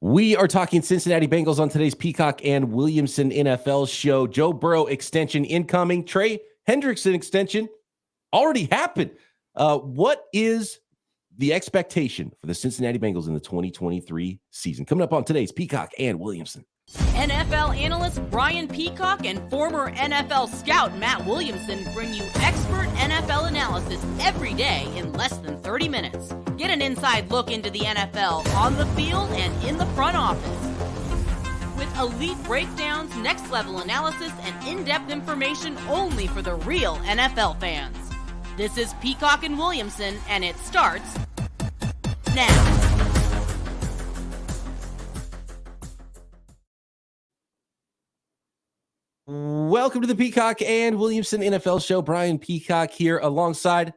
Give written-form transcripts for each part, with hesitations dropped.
We are talking Cincinnati Bengals on today's Peacock and Williamson NFL show. Joe Burrow extension incoming. Trey Hendrickson extension already happened. What is the expectation for the Cincinnati Bengals in the 2023 season? Coming up on today's Peacock and Williamson. NFL analyst Brian Peacock and former NFL scout Matt Williamson bring you expert NFL analysis every day in less than 30 minutes. Get an inside look into the NFL on the field and in the front office. With elite breakdowns, next-level analysis, and in-depth information only for the real NFL fans. This is Peacock and Williamson, and it starts now. Welcome to the Peacock and Williamson NFL show. Brian Peacock here alongside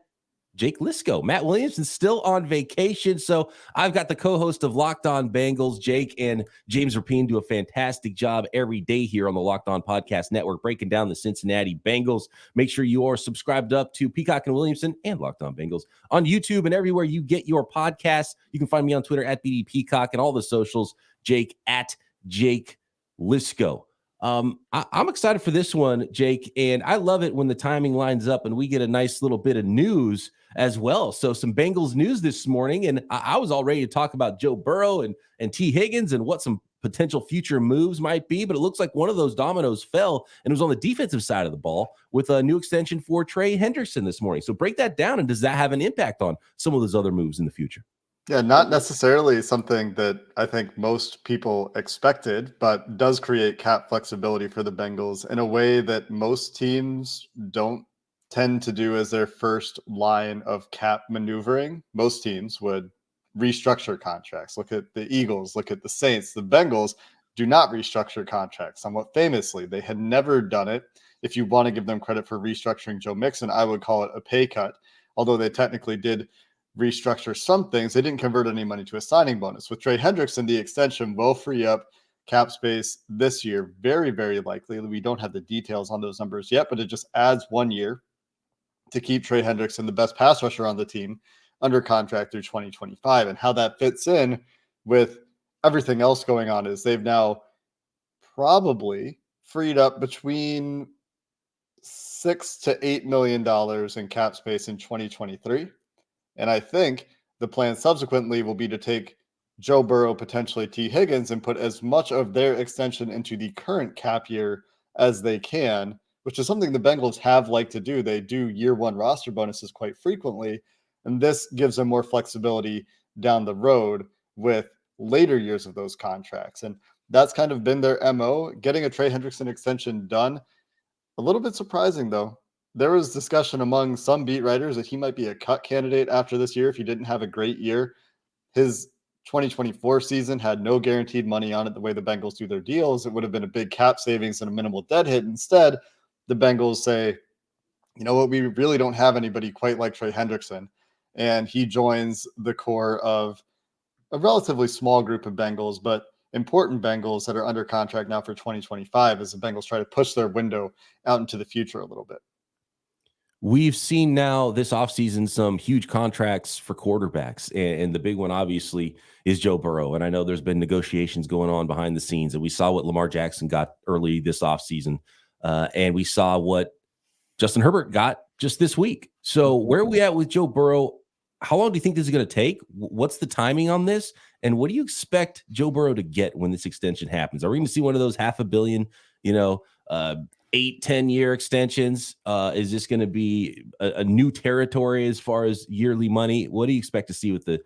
Jake Liscow. Matt Williamson still on vacation, so I've got the co-host of Locked On Bengals, Jake, and James Rapine do a fantastic job every day here on the Locked On Podcast Network, breaking down the Cincinnati Bengals. Make sure you are subscribed up to Peacock and Williamson and Locked On Bengals on YouTube and everywhere you get your podcasts. You can find me on Twitter at BD Peacock and all the socials, Jake at Jake Liscow. I'm excited for this one, Jake, and I love it when the timing lines up and we get a nice little bit of news as well. So some Bengals news this morning, and I was all ready to talk about Joe Burrow and Tee Higgins and what some potential future moves might be, but it looks like one of those dominoes fell, and it was on the defensive side of the ball with a new extension for Trey Hendrickson this morning. So break that down, and does that have an impact on some of those other moves in the future? Yeah, not necessarily something that I think most people expected, but does create cap flexibility for the Bengals in a way that most teams don't tend to do as their first line of cap maneuvering. Most teams would restructure contracts. Look at the Eagles, look at the Saints. The Bengals do not restructure contracts. Somewhat famously, they had never done it. If you want to give them credit for restructuring Joe Mixon, I would call it a pay cut, although they technically did restructure some things. They didn't convert any money to a signing bonus. With Trey Hendrickson, the extension will free up cap space this year. Very, very likely. We don't have the details on those numbers yet, but it just adds 1 year to keep Trey Hendrickson, the best pass rusher on the team, under contract through 2025. And how that fits in with everything else going on is they've now probably freed up between $6 to $8 million in cap space in 2023. And I think the plan subsequently will be to take Joe Burrow, potentially Tee Higgins, and put as much of their extension into the current cap year as they can, which is something the Bengals have liked to do. They do year one roster bonuses quite frequently, and this gives them more flexibility down the road with later years of those contracts. And that's kind of been their MO. Getting a Trey Hendrickson extension done, a little bit surprising though. There was discussion among some beat writers that he might be a cut candidate after this year if he didn't have a great year. His 2024 season had no guaranteed money on it the way the Bengals do their deals. It would have been a big cap savings and a minimal dead hit. Instead, the Bengals say, you know what, we really don't have anybody quite like Trey Hendrickson. And he joins the core of a relatively small group of Bengals, but important Bengals that are under contract now for 2025 as the Bengals try to push their window out into the future a little bit. We've seen now this offseason some huge contracts for quarterbacks, and the big one obviously is Joe Burrow. And I know there's been negotiations going on behind the scenes, and we saw what Lamar Jackson got early this offseason, and we saw what Justin Herbert got just this week. So where are we at with Joe Burrow? How long do you think this is going to take? What's the timing on this? And what do you expect Joe Burrow to get when this extension happens? Are we going to see one of those $500 million, 8-10 year extensions? Is this going to be a new territory as far as yearly money? What do you expect to see with the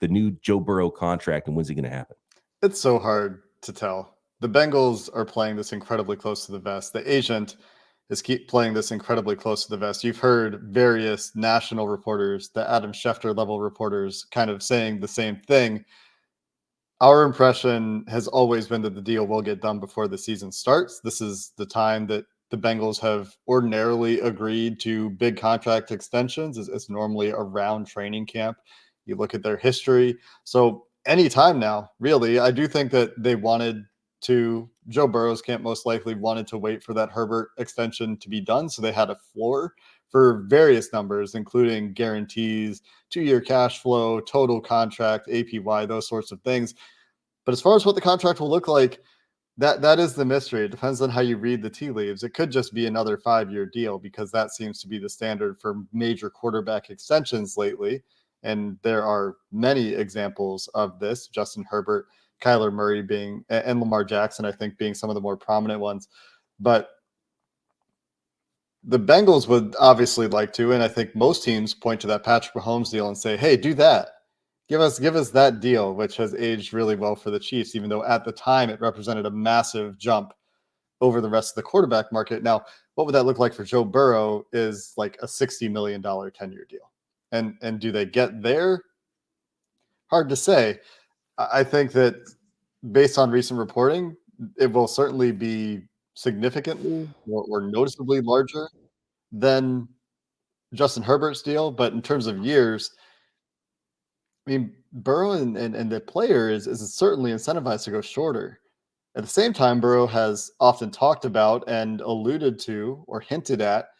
new Joe Burrow contract, and when's it going to happen? It's so hard to tell. The Bengals are playing this incredibly close to the vest. The agent is keep playing this incredibly close to the vest. You've heard various national reporters, the Adam Schefter level reporters, kind of saying the same thing. Our impression has always been that the deal will get done before the season starts. This is the time that the Bengals have ordinarily agreed to big contract extensions. It's normally around training camp. You look at their history. So anytime now, really, I do think that they wanted to, Joe Burrow's camp most likely wanted to wait for that Herbert extension to be done. So they had a floor for various numbers, including guarantees, 2-year cash flow, total contract, APY, those sorts of things. But as far as what the contract will look like, that is the mystery. It depends on how you read the tea leaves. It could just be another 5-year deal because that seems to be the standard for major quarterback extensions lately. And there are many examples of this. Justin Herbert, Kyler Murray being, and Lamar Jackson, I think, being some of the more prominent ones. But the Bengals would obviously like to, and I think most teams point to that Patrick Mahomes deal and say, hey, do that. Give us that deal, which has aged really well for the Chiefs, even though at the time it represented a massive jump over the rest of the quarterback market. Now, what would that look like for Joe Burrow is like a $60 million 10-year deal. And do they get there? Hard to say. I think that based on recent reporting, it will certainly be significantly or noticeably larger than Justin Herbert's deal. But in terms of years, I mean, Burrow and the player is certainly incentivized to go shorter. At the same time, Burrow has often talked about and alluded to or hinted at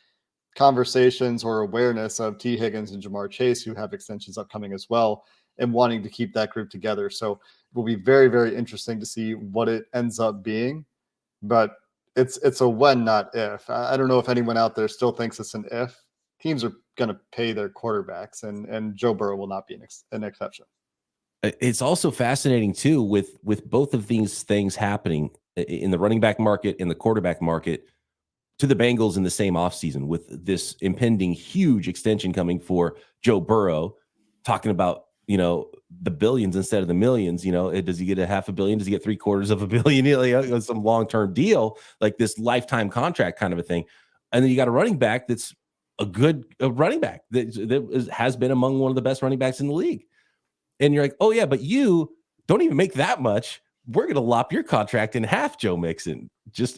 conversations or awareness of Tee Higgins and Jamar Chase, who have extensions upcoming as well, and wanting to keep that group together. So it will be very, very interesting to see what it ends up being. But it's a when, not if. I don't know if anyone out there still thinks it's an if. Teams are going to pay their quarterbacks, and Joe Burrow will not be an exception. It's also fascinating too with both of these things happening in the running back market and the quarterback market to the Bengals in the same offseason with this impending huge extension coming for Joe Burrow, talking about, the billions instead of the millions. Does he get a $500 million? Does he get $750 million? Some long-term deal, like this lifetime contract kind of a thing. And then you got a running back that's a running back that has been among one of the best running backs in the league. And you're like, oh yeah, but you don't even make that much. We're going to lop your contract in half, Joe Mixon,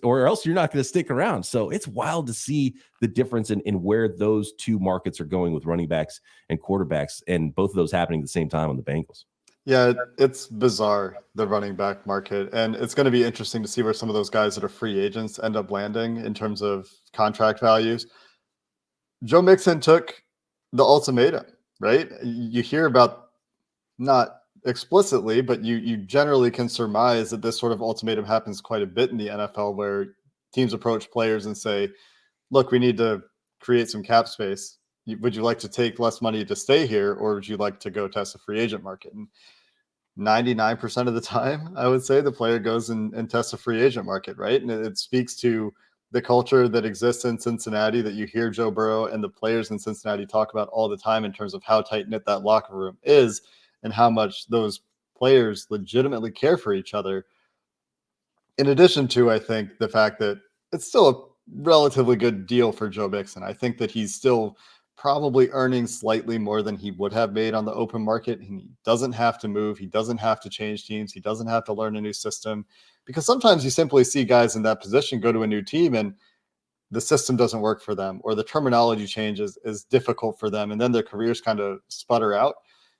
or else you're not going to stick around. So it's wild to see the difference in where those two markets are going with running backs and quarterbacks, and both of those happening at the same time on the Bengals. Yeah, it's bizarre, the running back market. And it's going to be interesting to see where some of those guys that are free agents end up landing in terms of contract values. Joe Mixon took the ultimatum, right? You hear about, not explicitly, but you generally can surmise that this sort of ultimatum happens quite a bit in the NFL, where teams approach players and say, look, we need to create some cap space. Would you like to take less money to stay here, or would you like to go test the free agent market? And 99% of the time, I would say the player goes and tests the free agent market, right? And it speaks to the culture that exists in Cincinnati that you hear Joe Burrow and the players in Cincinnati talk about all the time in terms of how tight-knit that locker room is and how much those players legitimately care for each other. In addition to, I think, the fact that it's still a relatively good deal for Joe Mixon. I think that he's still probably earning slightly more than he would have made on the open market. He doesn't have to move. He doesn't have to change teams. He doesn't have to learn a new system, because sometimes you simply see guys in that position go to a new team and the system doesn't work for them, or the terminology changes is difficult for them, and then their careers kind of sputter out.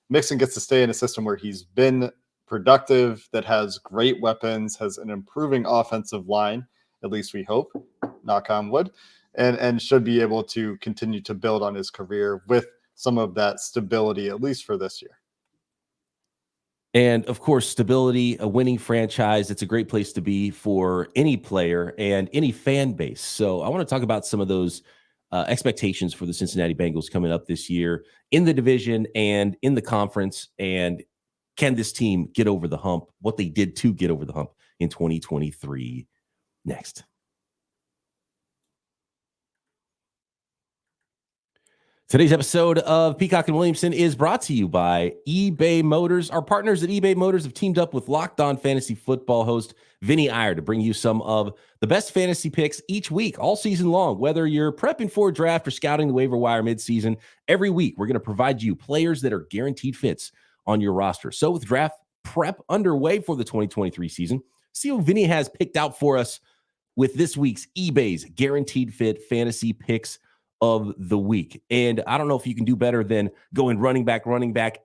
Mixon gets to stay in a system where he's been productive, that has great weapons, has an improving offensive line, at least we hope, knock on wood, and should be able to continue to build on his career with some of that stability, at least for this year. And of course, stability, a winning franchise, it's a great place to be for any player and any fan base. So I want to talk about some of those expectations for the Cincinnati Bengals coming up this year in the division and in the conference. And can this team get over the hump? What they did to get over the hump in 2023. Next. Today's episode of Peacock and Williamson is brought to you by eBay Motors. Our partners at eBay Motors have teamed up with Locked On Fantasy Football host Vinny Iyer to bring you some of the best fantasy picks each week, all season long. Whether you're prepping for a draft or scouting the waiver wire midseason, every week we're going to provide you players that are guaranteed fits on your roster. So with draft prep underway for the 2023 season, see what Vinny has picked out for us with this week's eBay's Guaranteed Fit Fantasy Picks of the week. And I don't know if you can do better than going running back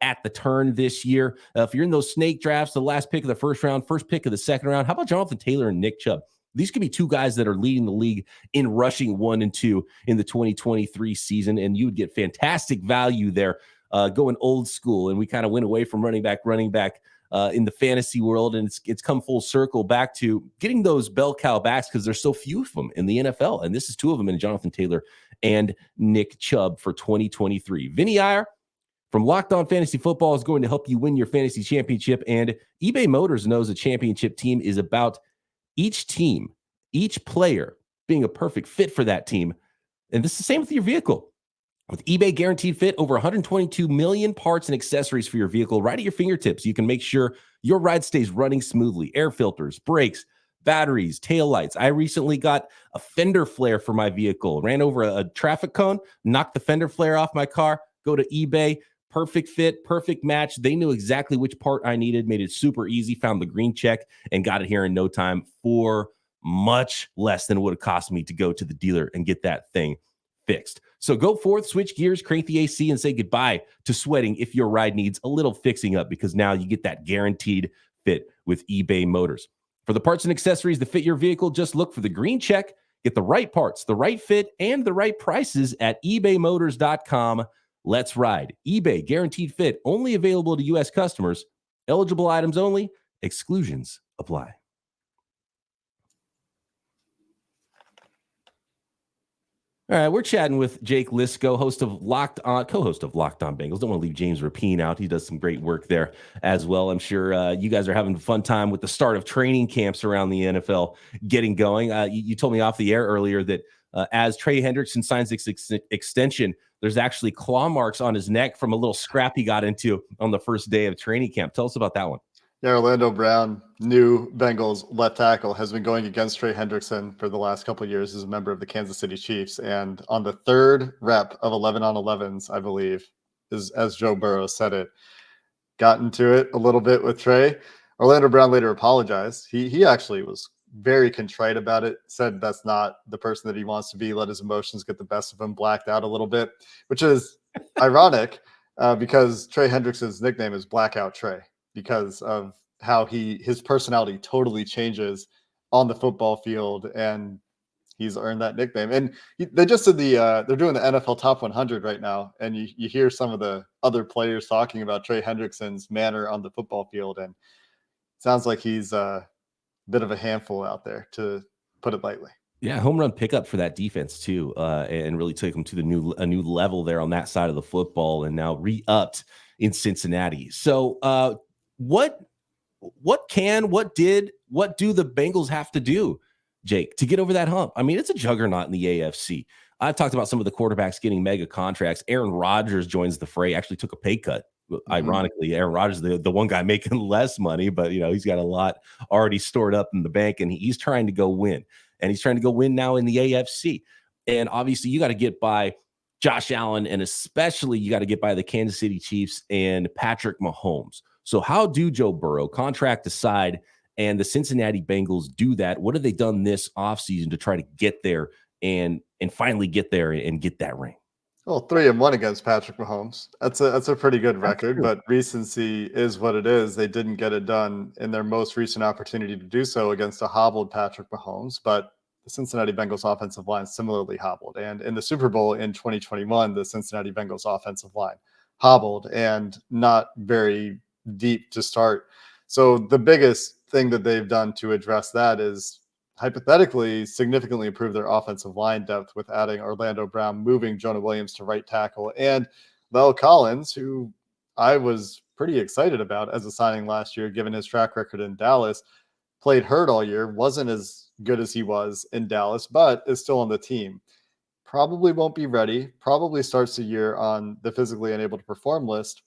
at the turn this year. If you're in those snake drafts, the last pick of the first round, first pick of the second round, how about Jonathan Taylor and Nick Chubb? These could be two guys that are leading the league in rushing 1 and 2 in the 2023 season, and you would get fantastic value there going old school. And we kind of went away from running back in the fantasy world, and it's come full circle back to getting those bell cow backs because there's so few of them in the NFL, and this is two of them in Jonathan Taylor and Nick Chubb for 2023. Vinny Iyer from Locked On Fantasy Football is going to help you win your fantasy championship, and eBay Motors knows a championship team is about each team, each player being a perfect fit for that team, and this is the same with your vehicle. With eBay Guaranteed Fit, over 122 million parts and accessories for your vehicle right at your fingertips. You can make sure your ride stays running smoothly. Air filters, brakes, batteries, taillights. I recently got a fender flare for my vehicle. Ran over a traffic cone, knocked the fender flare off my car. Go to eBay. Perfect fit, perfect match. They knew exactly which part I needed, made it super easy, found the green check, and got it here in no time for much less than it would have cost me to go to the dealer and get that thing fixed. So go forth, switch gears, crank the AC, and say goodbye to sweating if your ride needs a little fixing up, because now you get that guaranteed fit with eBay Motors. For the parts and accessories that fit your vehicle, just look for the green check. Get the right parts, the right fit, and the right prices at ebaymotors.com. Let's ride. eBay Guaranteed Fit, only available to U.S. customers. Eligible items only. Exclusions apply. All right, we're chatting with Jake Liscow, co-host of Locked On Bengals. Don't want to leave James Rapine out. He does some great work there as well. I'm sure you guys are having a fun time with the start of training camps around the NFL getting going. You told me off the air earlier that as Trey Hendrickson signs this extension, there's actually claw marks on his neck from a little scrap he got into on the first day of training camp. Tell us about that one. Yeah, Orlando Brown, new Bengals left tackle, has been going against Trey Hendrickson for the last couple of years as a member of the Kansas City Chiefs. And on the third rep of 11 on 11s, I believe, is as Joe Burrow said it, got into it a little bit with Trey. Orlando Brown later apologized. He actually was very contrite about it, said that's not the person that he wants to be, let his emotions get the best of him, blacked out a little bit, which is ironic because Trey Hendrickson's nickname is Blackout Trey, because of how his personality totally changes on the football field, and he's earned that nickname. And they just did they're doing the NFL Top 100 right now, and you hear some of the other players talking about Trey Hendrickson's manner on the football field, and it sounds like he's a bit of a handful out there, to put it lightly. Yeah, home run pickup for that defense too, and really took them to a new level there on that side of the football, and now re-upped in Cincinnati. So what do the Bengals have to do, Jake, to get over that hump? I mean, it's a juggernaut in the AFC. I've talked about some of the quarterbacks getting mega contracts. Aaron Rodgers joins the fray, actually took a pay cut. Ironically, Aaron Rodgers, the one guy making less money, but he's got a lot already stored up in the bank, and he's trying to go win. And he's trying to go win now in the AFC. And obviously, you got to get by Josh Allen, and especially you got to get by the Kansas City Chiefs and Patrick Mahomes. So how do Joe Burrow, contract aside, and the Cincinnati Bengals do that? What have they done this offseason to try to get there and finally get there and get that ring? Well, 3-1 against Patrick Mahomes. That's a pretty good record, but recency is what it is. They didn't get it done in their most recent opportunity to do so against a hobbled Patrick Mahomes, but the Cincinnati Bengals offensive line similarly hobbled. And in the Super Bowl in 2021, the Cincinnati Bengals offensive line hobbled and not very deep to start. So the biggest thing that they've done to address that is hypothetically significantly improve their offensive line depth with adding Orlando Brown, moving Jonah Williams to right tackle, and La'el Collins, who I was pretty excited about as a signing last year, given his track record in Dallas, played hurt all year, wasn't as good as he was in Dallas, but is still on the team. Probably won't be ready, probably starts the year on the physically unable to perform list,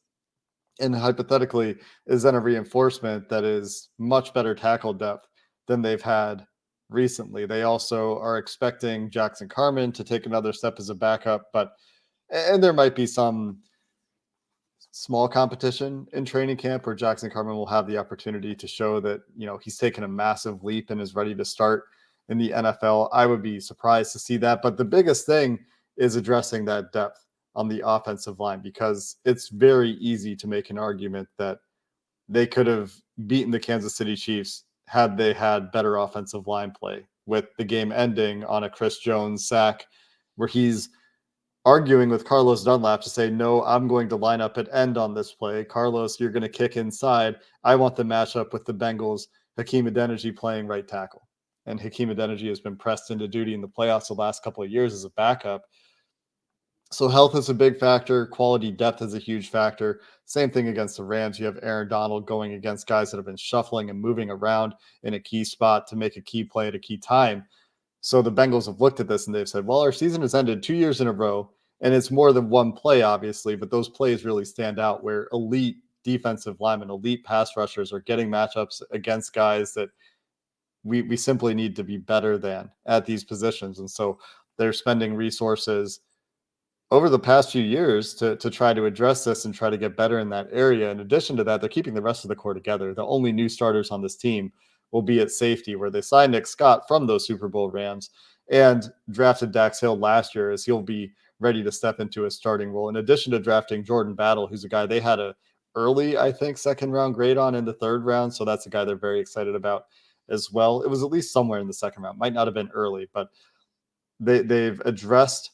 and hypothetically is then a reinforcement that is much better tackle depth than they've had recently. They also are expecting Jackson Carman to take another step as a backup, and there might be some small competition in training camp where Jackson Carman will have the opportunity to show that, he's taken a massive leap and is ready to start in the NFL. I would be surprised to see that. But the biggest thing is addressing that depth on the offensive line, because it's very easy to make an argument that they could have beaten the Kansas City Chiefs had they had better offensive line play, with the game ending on a Chris Jones sack where he's arguing with Carlos Dunlap to say, no, I'm going to line up at end on this play. Carlos, you're going to kick inside. I want the matchup with the Bengals, Hakeem Adeniji playing right tackle. And Hakeem Adeniji has been pressed into duty in the playoffs the last couple of years as a backup. So health is a big factor. Quality depth is a huge factor. Same thing against the Rams. You have Aaron Donald going against guys that have been shuffling and moving around in a key spot to make a key play at a key time. So the Bengals have looked at this and they've said, well, our season has ended 2 years in a row, and it's more than one play, obviously, but those plays really stand out where elite defensive linemen, elite pass rushers are getting matchups against guys that we simply need to be better than at these positions. And so they're spending resources over the past few years to try to address this and try to get better in that area. In addition to that, they're keeping the rest of the core together. The only new starters on this team will be at safety, where they signed Nick Scott from those Super Bowl Rams and drafted Dax Hill last year, as he'll be ready to step into a starting role. In addition to drafting Jordan Battle, who's a guy they had a early, I think, second round grade on in the third round. So that's a guy they're very excited about as well. It was at least somewhere in the second round, might not have been early, but they've addressed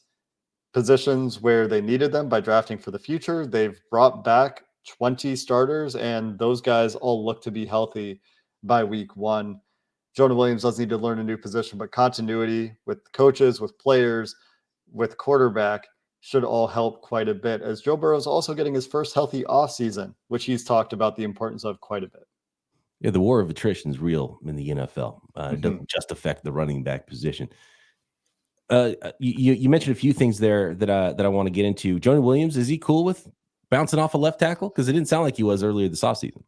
positions where they needed them by drafting for the future. They've brought back 20 starters, and those guys all look to be healthy by week one. Jonah Williams does need to learn a new position, but continuity with coaches, with players, with quarterback should all help quite a bit, as Joe Burrow is also getting his first healthy offseason, which he's talked about the importance of quite a bit. Yeah, the war of attrition is real in the NFL. It doesn't just affect the running back position. You mentioned a few things there that I want to get into. Jonah Williams, is he cool with bouncing off a left tackle? Because it didn't sound like he was earlier this offseason.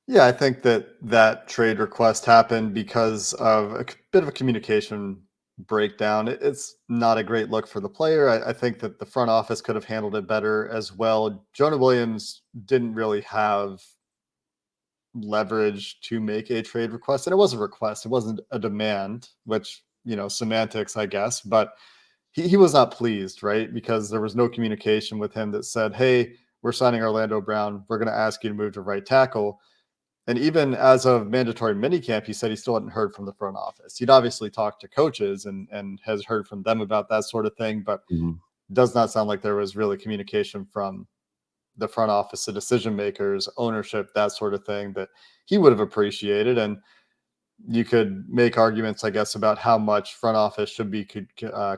Yeah, I think that trade request happened because of a bit of a communication breakdown. It's not a great look for the player. I think that the front office could have handled it better as well. Jonah Williams didn't really have leverage to make a trade request, and it was a request. It wasn't a demand, which, semantics, I guess, but he was not pleased, right? Because there was no communication with him that said, hey, we're signing Orlando Brown. We're going to ask you to move to right tackle. And even as of mandatory minicamp, he said he still hadn't heard from the front office. He'd obviously talked to coaches and has heard from them about that sort of thing, but does not sound like there was really communication from the front office, the decision makers, ownership, that sort of thing that he would have appreciated. And you could make arguments, I guess, about how much front office should be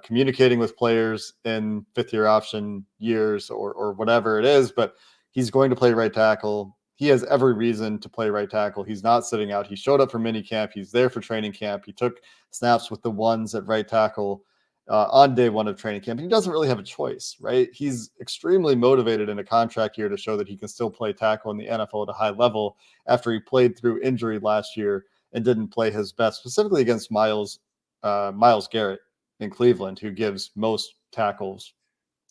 communicating with players in fifth-year option years or whatever it is, but he's going to play right tackle. He has every reason to play right tackle. He's not sitting out. He showed up for mini camp. He's there for training camp. He took snaps with the ones at right tackle on day one of training camp. He doesn't really have a choice, right? He's extremely motivated in a contract year to show that he can still play tackle in the NFL at a high level after he played through injury last year and didn't play his best, specifically against Myles Garrett in Cleveland, who gives most tackles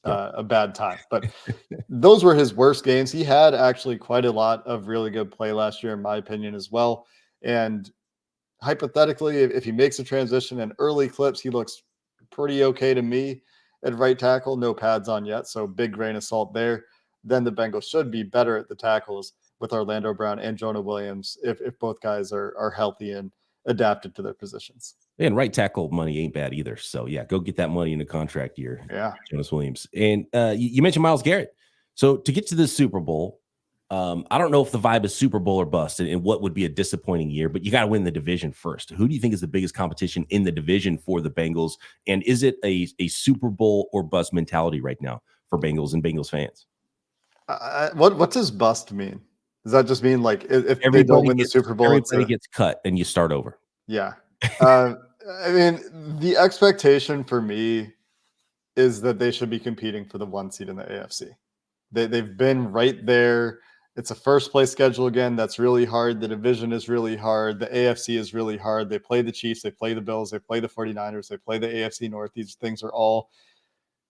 a bad time. But those were his worst games. He had actually quite a lot of really good play last year, in my opinion, as well. And hypothetically, if he makes a transition in early clips, he looks pretty okay to me at right tackle. No pads on yet, so big grain of salt there. Then the Bengals should be better at the tackles with Orlando Brown and Jonah Williams if both guys are healthy and adapted to their positions. And right tackle money ain't bad either. So, yeah, go get that money in the contract year. Yeah. Jonas Williams. And you mentioned Myles Garrett. So to get to the Super Bowl, I don't know if the vibe is Super Bowl or bust and what would be a disappointing year, but you got to win the division first. Who do you think is the biggest competition in the division for the Bengals? And is it a Super Bowl or bust mentality right now for Bengals and Bengals fans? What does bust mean? Does that just mean like if they don't win the Super Bowl, everybody gets cut and you start over? Yeah. I mean, the expectation for me is that they should be competing for the 1 seed in the AFC. They've been right there. It's a first place schedule again. That's really hard. The division is really hard. The AFC is really hard. They play the Chiefs. They play the Bills. They play the 49ers. They play the AFC North. These things are all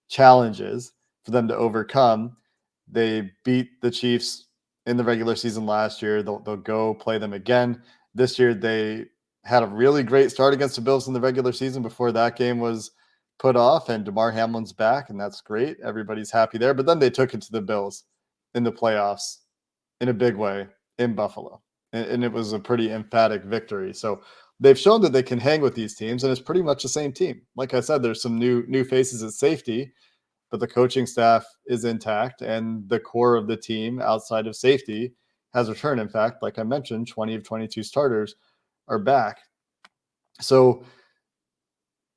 challenges for them to overcome. They beat the Chiefs in the regular season last year. They'll go play them again. This year, they had a really great start against the Bills in the regular season before that game was put off, and DeMar Hamlin's back, and that's great. Everybody's happy there. But then they took it to the Bills in the playoffs in a big way in Buffalo, and it was a pretty emphatic victory. So they've shown that they can hang with these teams, and it's pretty much the same team. Like I said, there's some new faces at safety, but the coaching staff is intact, and the core of the team outside of safety has returned. In fact, like I mentioned, 20 of 22 starters are back. So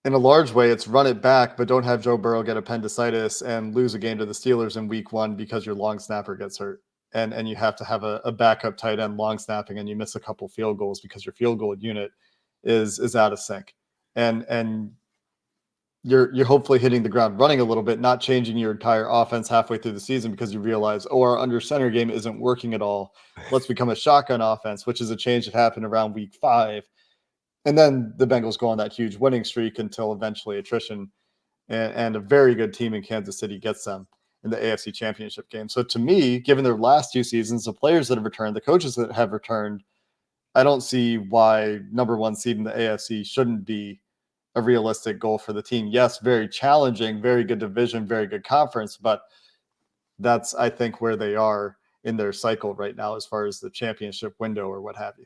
in a large way, it's run it back, but don't have Joe Burrow get appendicitis and lose a game to the Steelers in week 1 because your long snapper gets hurt. And you have to have a backup tight end long snapping, and you miss a couple field goals because your field goal unit is out of sync. And you're hopefully hitting the ground running a little bit, not changing your entire offense halfway through the season because you realize, oh, our under center game isn't working at all. Let's become a shotgun offense, which is a change that happened around week 5. And then the Bengals go on that huge winning streak until eventually attrition and a very good team in Kansas City gets them in the AFC Championship game. So to me, given their last 2 seasons, the players that have returned, the coaches that have returned, I don't see why number 1 seed in the AFC shouldn't be a realistic goal for the team. Yes, very challenging, very good division, very good conference, but that's, I think, where they are in their cycle right now as far as the championship window or what have you.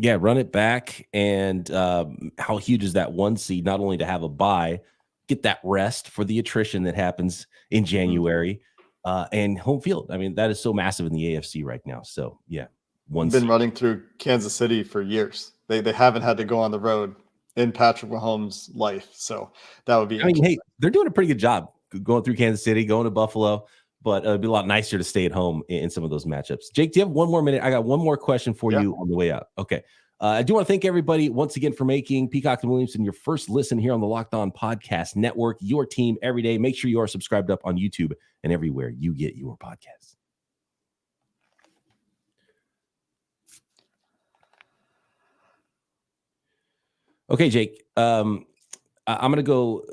Yeah, run it back. And how huge is that 1 seed, not only to have a bye, get that rest for the attrition that happens in January, and home field. I mean, that is so massive in the AFC right now. So, yeah, Been seed. running through Kansas City for years. They haven't had to go on the road in Patrick Mahomes' life. So that would be hey, they're doing a pretty good job going through Kansas City, going to Buffalo, but it'd be a lot nicer to stay at home in some of those matchups. Jake, do you have 1 more minute? I got 1 more question for you on the way out. Okay. I do want to thank everybody once again for making Peacock and Williamson your first listen here on the Locked On Podcast Network, your team every day. Make sure you are subscribed up on YouTube and everywhere you get your podcasts. Okay, Jake, I'm going to go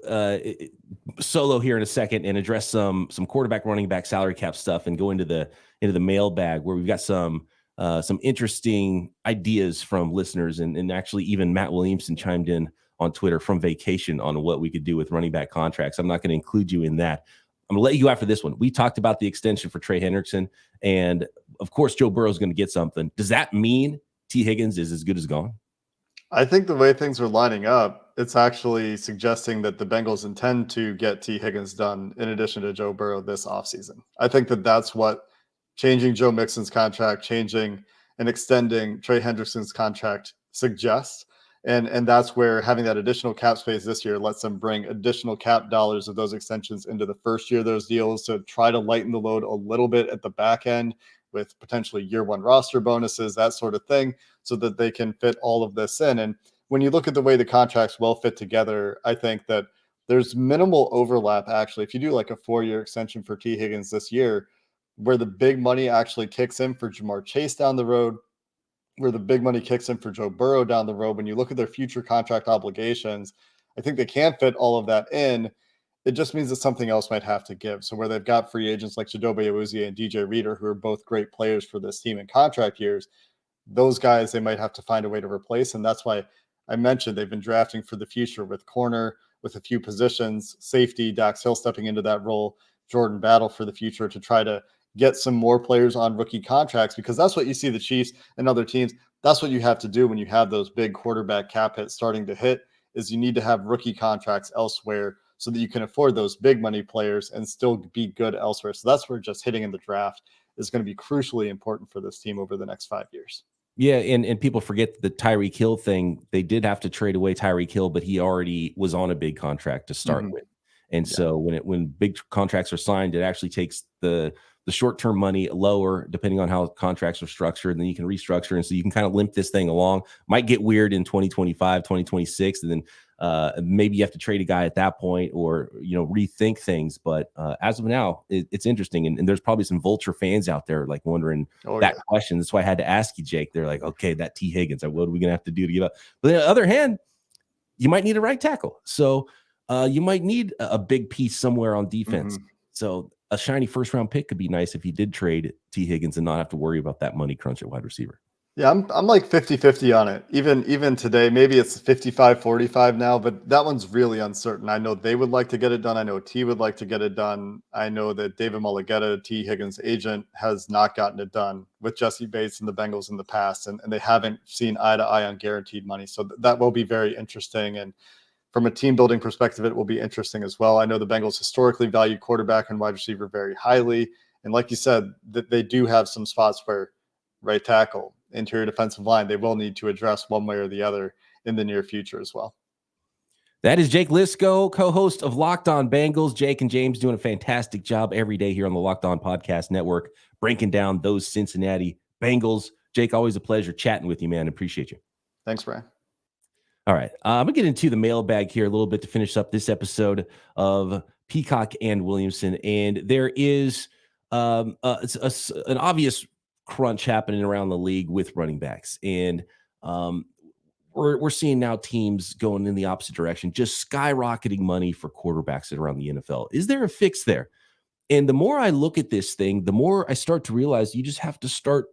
solo here in a second and address some quarterback, running back, salary cap stuff, and go into the mailbag where we've got some interesting ideas from listeners, and actually even Matt Williamson chimed in on Twitter from vacation on what we could do with running back contracts. I'm not going to include you in that. I'm going to let you go after this one. We talked about the extension for Trey Hendrickson, and of course, Joe Burrow is going to get something. Does that mean Tee Higgins is as good as gone? I think the way things are lining up, it's actually suggesting that the Bengals intend to get Tee Higgins done in addition to Joe Burrow this offseason. I think that that's what changing Joe Mixon's contract, changing and extending Trey Hendrickson's contract suggests. And that's where having that additional cap space this year lets them bring additional cap dollars of those extensions into the first year of those deals to try to lighten the load a little bit at the back end with potentially year 1 roster bonuses, that sort of thing, so that they can fit all of this in. And when you look at the way the contracts well fit together, I think that there's minimal overlap, actually. If you do like a 4-year extension for Tee Higgins this year, where the big money actually kicks in for Jamar Chase down the road, where the big money kicks in for Joe Burrow down the road, when you look at their future contract obligations, I think they can fit all of that in. It just means that something else might have to give. So where they've got free agents like Chidobe Awuzie and DJ Reader, who are both great players for this team in contract years, those guys they might have to find a way to replace. And that's why I mentioned they've been drafting for the future with corner, with a few positions, safety, Dax Hill stepping into that role, Jordan Battle for the future, to try to get some more players on rookie contracts, because that's what you see the Chiefs and other teams. That's what you have to do when you have those big quarterback cap hits starting to hit, is you need to have rookie contracts elsewhere so that you can afford those big money players and still be good elsewhere. So that's where just hitting in the draft is going to be crucially important for this team over the next 5 years. Yeah, and people forget the Tyreek Hill thing. They did have to trade away Tyreek Hill, but he already was on a big contract to start with. And so when big contracts are signed, it actually takes the short-term money lower, depending on how contracts are structured, and then you can restructure. And so you can kind of limp this thing along. Might get weird in 2025, 2026, and then maybe you have to trade a guy at that point, or, rethink things. But as of now, it's interesting. And there's probably some Vulture fans out there like wondering question. That's why I had to ask you, Jake. They're like, okay, that Tee Higgins, what are we going to have to do to give up? But on the other hand, you might need a right tackle. So you might need a big piece somewhere on defense. So a shiny first-round pick could be nice if you did trade Tee Higgins and not have to worry about that money crunch at wide receiver. Yeah, I'm like 50-50 on it. Even today, maybe it's 55-45 now, but that one's really uncertain. I know they would like to get it done. I know T would like to get it done. I know that David Mulligetta, Tee Higgins' agent, has not gotten it done with Jesse Bates and the Bengals in the past, and they haven't seen eye to eye on guaranteed money. So that will be very interesting. And from a team building perspective, it will be interesting as well. I know the Bengals historically value quarterback and wide receiver very highly. And like you said, that they do have some spots where right tackle, interior defensive line, they will need to address one way or the other in the near future as well. That is Jake Liscow, co-host of Locked On Bengals. Jake and James doing a fantastic job every day here on the Locked On Podcast Network, breaking down those Cincinnati Bengals. Jake, always a pleasure chatting with you, man. Appreciate you. Thanks, Brian. All right. I'm going to get into the mailbag here a little bit to finish up this episode of Peacock and Williamson. And there is an obvious crunch happening around the league with running backs. And we're seeing now teams going in the opposite direction, just skyrocketing money for quarterbacks around the NFL. Is there a fix there? And the more I look at this thing, the more I start to realize you just have to start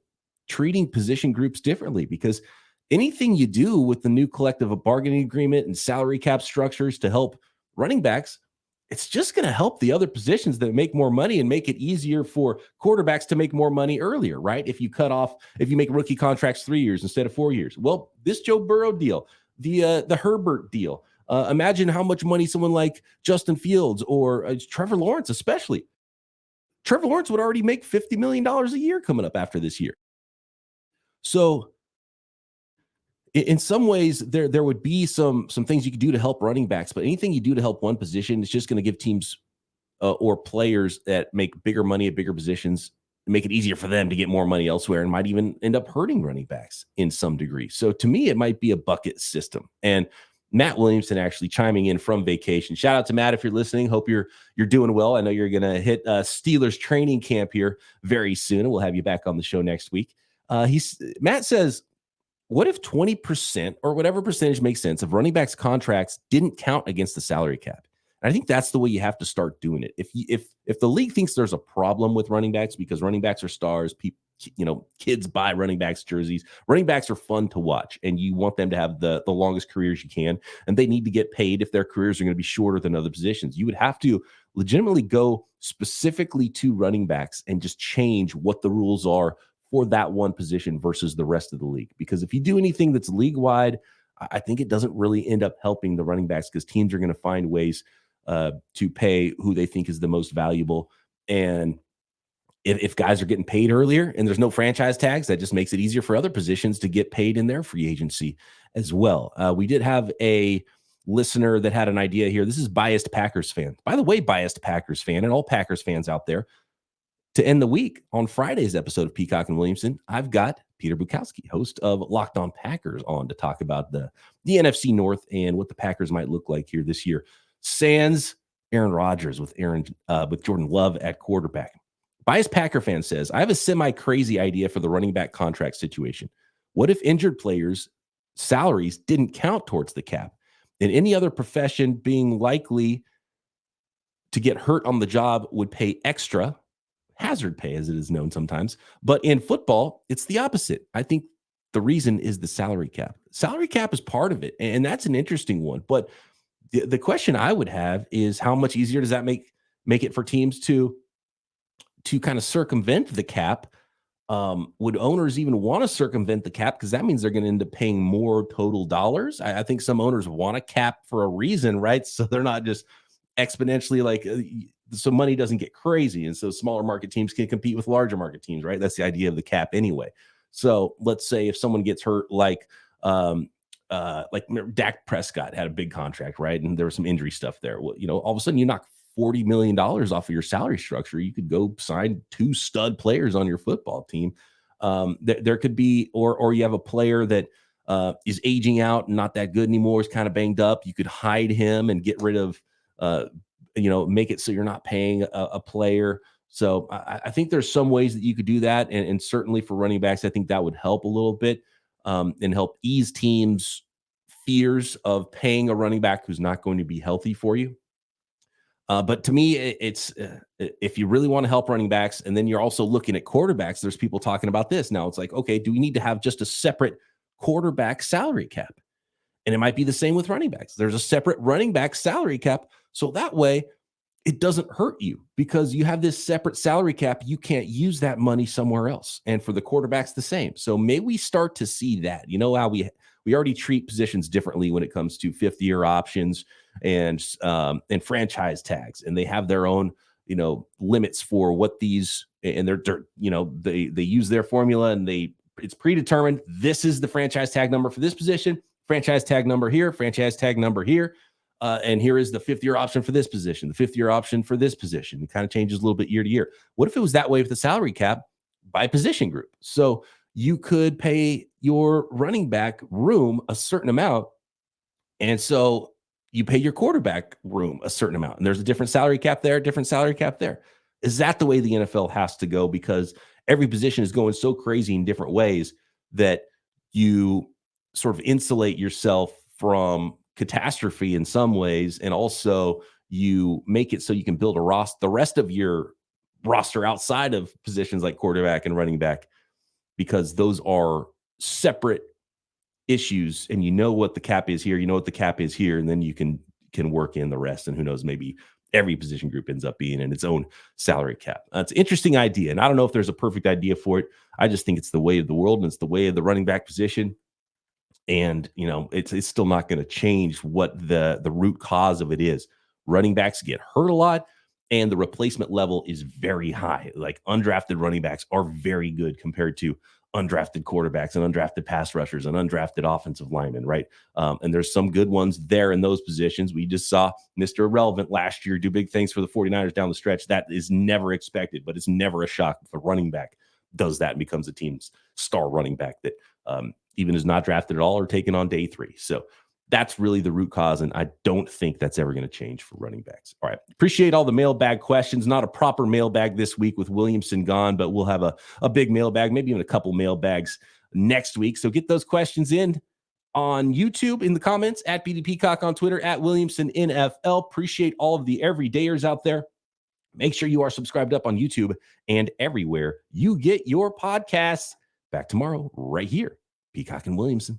treating position groups differently, because anything you do with the new collective bargaining agreement and salary cap structures to help running backs, it's just going to help the other positions that make more money and make it easier for quarterbacks to make more money earlier, right? If you make rookie contracts 3 years instead of 4 years. Well, this Joe Burrow deal, the Herbert deal, imagine how much money someone like Justin Fields or Trevor Lawrence, especially. Trevor Lawrence would already make $50 million a year coming up after this year. So in some ways, there would be some things you could do to help running backs, but anything you do to help one position is just going to give teams or players that make bigger money at bigger positions, make it easier for them to get more money elsewhere, and might even end up hurting running backs in some degree. So to me, it might be a bucket system. And Matt Williamson actually chiming in from vacation. Shout out to Matt if you're listening. Hope you're doing well. I know you're going to hit Steelers training camp here very soon, and we'll have you back on the show next week. Matt says, what if 20% or whatever percentage makes sense of running backs' contracts didn't count against the salary cap? And I think that's the way you have to start doing it. If the league thinks there's a problem with running backs because running backs are stars, kids buy running backs jerseys. Running backs are fun to watch, and you want them to have the longest careers you can, and they need to get paid if their careers are going to be shorter than other positions. You would have to legitimately go specifically to running backs and just change what the rules are for that one position versus the rest of the league. Because if you do anything that's league-wide, I think it doesn't really end up helping the running backs, because teams are going to find ways to pay who they think is the most valuable. And if guys are getting paid earlier and there's no franchise tags, that just makes it easier for other positions to get paid in their free agency as well. We did have a listener that had an idea here. This is Biased Packers Fan. By the way, Biased Packers Fan and all Packers fans out there, to end the week on Friday's episode of Peacock and Williamson, I've got Peter Bukowski, host of Locked On Packers, on to talk about the NFC North and what the Packers might look like here this year. Sans Aaron Rodgers with Jordan Love at quarterback. Biased Packer Fan says, I have a semi-crazy idea for the running back contract situation. What if injured players' salaries didn't count towards the cap? In any other profession, being likely to get hurt on the job would pay extra, hazard pay as it is known sometimes. But in football, it's the opposite. I think the reason is the salary cap. Salary cap is part of it, and that's an interesting one. But the question I would have is, how much easier does that make it for teams to kind of circumvent the cap? Would owners even want to circumvent the cap? Because that means they're going to end up paying more total dollars. I think some owners want a cap for a reason, right? So they're not just exponentially so money doesn't get crazy. And so smaller market teams can compete with larger market teams, right? That's the idea of the cap anyway. So let's say if someone gets hurt, like Dak Prescott had a big contract, right? And there was some injury stuff there. Well, all of a sudden you knock $40 million off of your salary structure. You could go sign 2 stud players on your football team. There could be, or you have a player that is aging out and not that good anymore, is kind of banged up. You could hide him and get rid of, make it so you're not paying a player. So I think there's some ways that you could do that. And certainly for running backs, I think that would help a little bit and help ease teams' fears of paying a running back who's not going to be healthy for you. But to me, it's if you really want to help running backs, and then you're also looking at quarterbacks, there's people talking about this now. It's like, okay, do we need to have just a separate quarterback salary cap? And it might be the same with running backs. There's a separate running back salary cap. So that way, it doesn't hurt you because you have this separate salary cap. You can't use that money somewhere else. And for the quarterbacks, the same. So may we start to see that, how we already treat positions differently when it comes to 5th-year options and franchise tags, and they have their own, limits for what these, and they use their formula, and it's predetermined. This is the franchise tag number for this position, franchise tag number here, franchise tag number here. And here is the 5th-year option for this position, the 5th-year option for this position. It kind of changes a little bit year to year. What if it was that way with the salary cap by position group? So you could pay your running back room a certain amount, and so you pay your quarterback room a certain amount, and there's a different salary cap there, different salary cap there. Is that the way the NFL has to go? Because every position is going so crazy in different ways that you sort of insulate yourself from catastrophe in some ways, and also you make it so you can build the rest of your roster outside of positions like quarterback and running back, because those are separate issues, and what the cap is here, what the cap is here, and then you can work in the rest, and who knows, maybe every position group ends up being in its own salary cap. It's an interesting idea, and I don't know if there's a perfect idea for it. I just think it's the way of the world, and it's the way of the running back position. And, it's still not going to change what the root cause of it is. Running backs get hurt a lot, and the replacement level is very high. Like, undrafted running backs are very good compared to undrafted quarterbacks and undrafted pass rushers and undrafted offensive linemen, right? And there's some good ones there in those positions. We just saw Mr. Irrelevant last year do big things for the 49ers down the stretch. That is never expected, but it's never a shock if a running back does that and becomes a team's star running back that even is not drafted at all or taken on day 3. So that's really the root cause, and I don't think that's ever going to change for running backs. All right. Appreciate all the mailbag questions. Not a proper mailbag this week with Williamson gone, but we'll have a big mailbag, maybe even a couple mailbags next week. So get those questions in on YouTube in the comments, at BD Peacock on Twitter, at Williamson NFL. Appreciate all of the everydayers out there. Make sure you are subscribed up on YouTube and everywhere you get your podcasts. Back tomorrow right here. Peacock and Williamson.